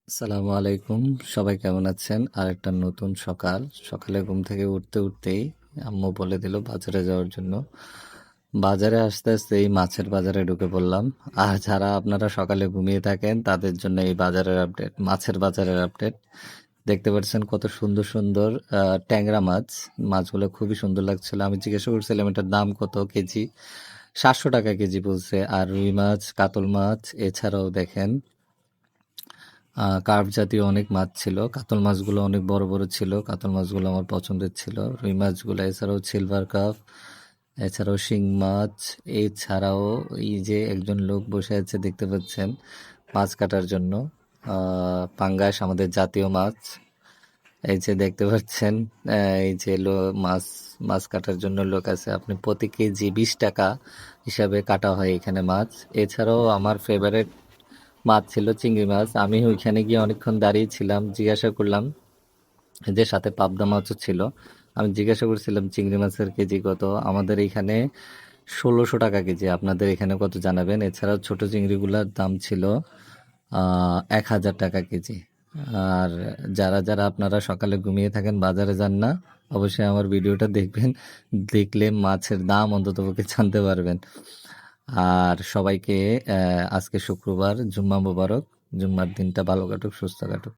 আসসালামু আলাইকুম। সবাই কেমন আছেন? আরেকটা নতুন সকাল। সকালে ঘুম থেকে উঠতেই আম্মু বলে দিল বাজারে যাওয়ার জন্য। বাজারে আসতে এই মাছের বাজারে ঢুকে পড়লাম। আর যারা আপনারা সকালে ঘুমিয়ে থাকেন তাদের জন্য এই বাজারের আপডেট, মাছের বাজারের আপডেট। দেখতে পাচ্ছেন কত সুন্দর সুন্দর ট্যাংরা মাছ। মাছগুলো খুবই সুন্দর লাগছিল। আমি জিজ্ঞাসা করছিলাম এটার দাম কত কেজি? ৭০০ টাকা কেজি বলছে। আর রুই মাছ, কাতল মাছ, এছাড়াও দেখেন কার্প জাতীয় অনেক মাছ ছিল। কাতল মাছগুলো অনেক বড় বড় ছিল। কাতল মাছগুলো আমার পছন্দের ছিল। রুই মাছগুলো, এছাড়াও সিলভার কাপ, এছাড়াও শিং মাছ, এছাড়াও এই যে একজন লোক বসে আছে দেখতে পাচ্ছেন মাছ কাটার জন্য। পাঙ্গাস আমাদের জাতীয় মাছ। এই যে দেখতে পাচ্ছেন এই যে মাছ মাছ কাটার জন্য লোক আছে। আপনি প্রতি কেজি 20 টাকা হিসাবে কাটা হয় এখানে মাছ। এছাড়াও আমার ফেভারিট মাছ ছিল চিংড়ি মাছ। আমি ওইখানে গিয়ে অনেকক্ষণ দাঁড়িয়েছিলাম, জিজ্ঞাসা করলাম, যে সাথে পাবদা মাছও ছিল। আমি জিজ্ঞাসা করছিলাম চিংড়ি মাছের কেজি কত। আমাদের এখানে ১৬০০ টাকা কেজি। আপনাদের এখানে কত জানাবেন। এছাড়াও ছোট চিংড়িগুলোর দাম ছিল ১,০০০ টাকা কেজি। আর যারা যারা আপনারা সকালে ঘুমিয়ে থাকেন, বাজারে যান না, অবশ্যই আমার ভিডিওটা দেখবেন। দেখলে মাছের দাম অন্ততপক্ষে জানতে পারবেন। আর সবাইকে আজকে শুক্রবার, জুম্মা মোবারক। জুম্মার দিনটা ভালো কাটুক, সুস্থ কাটুক।